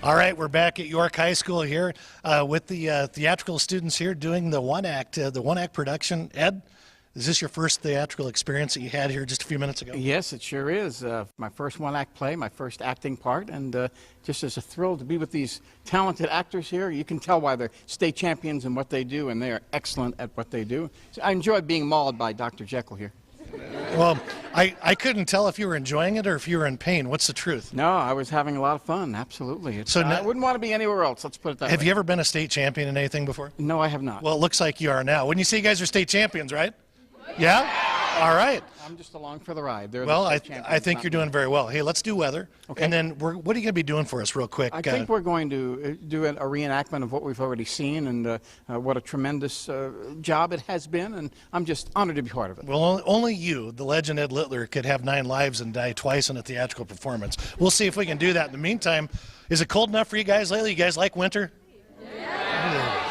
All right, we're back at York High School here with the theatrical students here doing the one act production. Ed, is this your first theatrical experience that you had here just a few minutes ago? Yes, it sure is. My first one-act play, my first acting part, and just as a thrill to be with these talented actors here. You can tell why they're state champions in what they do, and they are excellent at what they do. So I enjoy being mauled by Dr. Jekyll here. Well, I couldn't tell if you were enjoying it or if you were in pain. What's the truth? No, I was having a lot of fun, absolutely. I wouldn't want to be anywhere else, let's put it that way. Have you ever been a state champion in anything before? No, I have not. Well, it looks like you are now. Wouldn't you say you guys are state champions, right? Yeah? All right. I'm just along for the ride. Well, I think you're doing very well. Hey, let's do weather. Okay. And then what are you going to be doing for us real quick? I think we're going to do a reenactment of what we've already seen, and what a tremendous job it has been, and I'm just honored to be part of it. Well, only you, the legend Ed Littler, could have 9 lives and die twice in a theatrical performance. We'll see if we can do that. In the meantime, is it cold enough for you guys lately? You guys like winter? Yeah.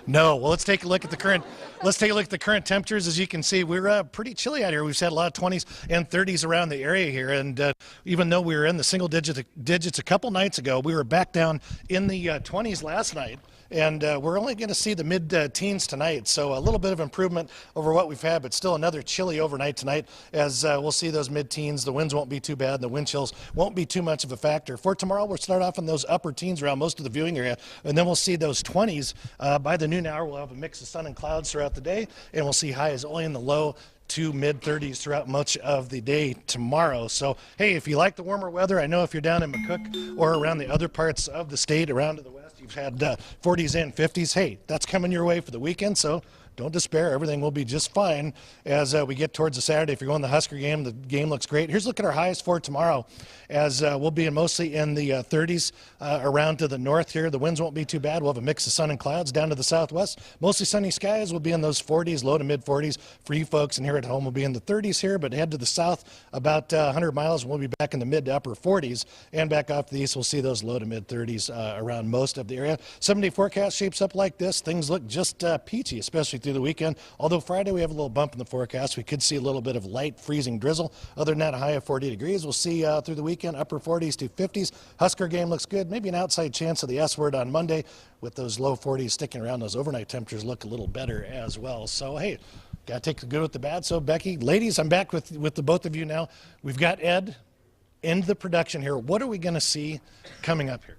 No. Well, let's take a look at the current. Let's take a look at the current temperatures. As you can see, we're pretty chilly out here. We've had a lot of 20s and 30s around the area here, and even though we were in the single digits a couple nights ago, we were back down in the 20s last night, and we're only going to see the mid-teens tonight, so a little bit of improvement over what we've had, but still another chilly overnight tonight as we'll see those mid-teens. The winds won't be too bad. The wind chills won't be too much of a factor. For tomorrow, we'll start off in those upper teens around most of the viewing area, and then we'll see those 20s. By the noon hour, we'll have a mix of sun and clouds throughout the day, and we'll see highs only in the low to mid-30s throughout much of the day tomorrow. So, hey, if you like the warmer weather, I know if you're down in McCook or around the other parts of the state, around to the west, you've had 40s and 50s. Hey, that's coming your way for the weekend, so don't despair. Everything will be just fine as we get towards the Saturday. If you're going to the Husker game, the game looks great. Here's a look at our highs for tomorrow as we'll be mostly in the 30s around to the north here. The winds won't be too bad. We'll have a mix of sun and clouds down to the southwest. Mostly sunny skies. We'll be in those 40s, low to mid-40s. For you folks and here at home, we'll be in the 30s here, but head to the south about 100 miles. We'll be back in the mid to upper 40s, and back off to the east, we'll see those low to mid-30s around most of the area. 7-day forecast shapes up like this. Things look just peachy, especially through the weekend. Although Friday we have a little bump in the forecast. We could see a little bit of light freezing drizzle. Other than that, a high of 40 degrees. We'll see through the weekend upper 40s to 50s. Husker game looks good. Maybe an outside chance of the S word on Monday with those low 40s sticking around. Those overnight temperatures look a little better as well. So, hey, got to take the good with the bad. So, Becky, ladies, I'm back with the both of you now. We've got Ed in the production here. What are we going to see coming up here?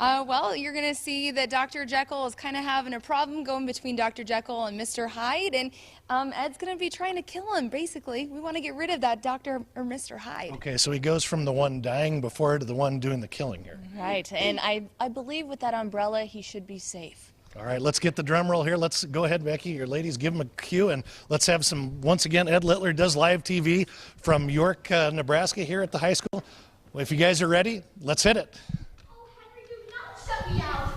Well, you're going to see that Dr. Jekyll is kind of having a problem going between Dr. Jekyll and Mr. Hyde, and Ed's going to be trying to kill him, basically. We want to get rid of that Dr. or Mr. Hyde. Okay, so he goes from the one dying before to the one doing the killing here. Right, and I believe with that umbrella, he should be safe. All right, let's get the drum roll here. Let's go ahead, Becky. Your ladies, give him a cue, and let's have some, once again, Ed Littler does live TV from York, Nebraska here at the high school. Well, if you guys are ready, let's hit it. Shut me out.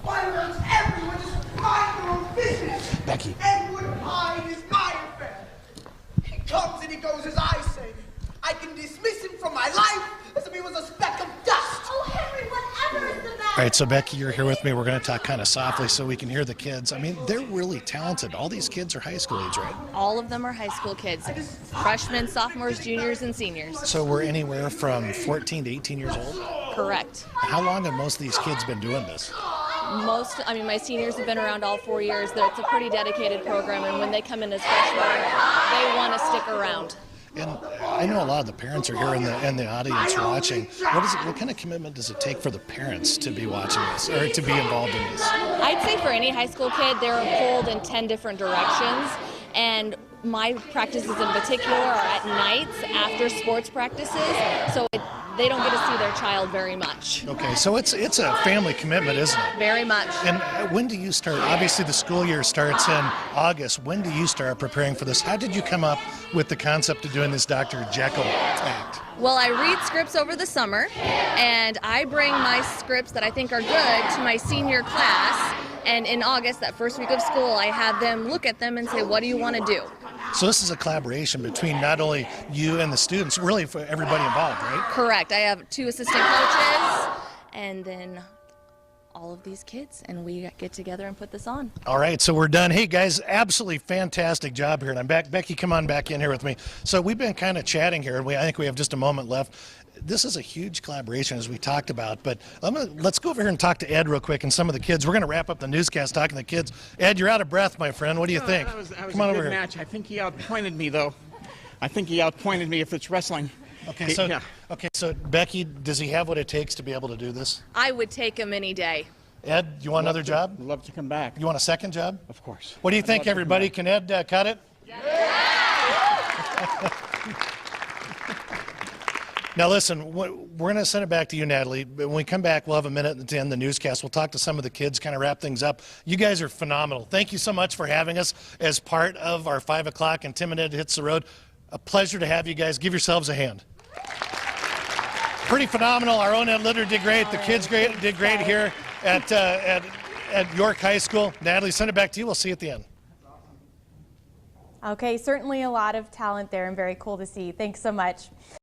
Why won't everyone just mind their own business? Becky. Edward Hyde is my affair. He comes and he goes as I say. I can dismiss him from my life as if he was a speck of dust. Oh, Henry, whatever is the matter? All right, so Becky, you're here with me. We're going to talk kind of softly so we can hear the kids. I mean, they're really talented. All these kids are high school age, right? All of them are high school kids. Freshmen, sophomores, juniors, and seniors. So we're anywhere from 14 to 18 years old? Correct. How long have most of these kids been doing this? My seniors have been around all 4 years. It's a pretty dedicated program, and when they come in as freshmen, they want to stick around. And I know a lot of the parents are here in the audience watching. What kind of commitment does it take for the parents to be watching this or to be involved in this? I'd say for any high school kid, they're pulled in 10 different directions, and my practices in particular are at nights after sports practices, so they don't get to see their child very much. Okay, so it's a family commitment, isn't it? Very much. And when do you start? Obviously, the school year starts in August. When do you start preparing for this? How did you come up with the concept of doing this Dr. Jekyll act? Well, I read scripts over the summer, and I bring my scripts that I think are good to my senior class, and in August, that first week of school, I have them look at them and say, what do you want to do? So this is a collaboration between not only you and the students, really for everybody involved, right? Correct. I have 2 assistant coaches, and then all of these kids, and we get together and put this on. All right, so we're done. Hey guys, absolutely fantastic job here, and I'm back. Becky, come on back in here with me. So we've been kind of chatting here, and I think we have just a moment left. This is a huge collaboration, as we talked about, but let's go over here and talk to Ed real quick and some of the kids. We're going to wrap up the newscast talking to the kids. Ed, you're out of breath, my friend. What do you think? That was come on a good over here. match. I think he outpointed me, though. I think he outpointed me if it's wrestling. Okay, so Becky, does he have what it takes to be able to do this? I would take him any day. Ed, you want another job? Love to come back. You want a second job? Of course. What do you think, everybody? Can Ed cut it? Now listen, we're going to send it back to you, Natalie. But when we come back, we'll have a minute to end the newscast. We'll talk to some of the kids, kind of wrap things up. You guys are phenomenal. Thank you so much for having us as part of our 5 o'clock and Tim and Ed Hits the Road. A pleasure to have you guys. Give yourselves a hand. Pretty phenomenal. Our own Ed Litter did great. The kids did great here at York High School. Natalie, send it back to you. We'll see you at the end. Okay, certainly a lot of talent there and very cool to see. Thanks so much.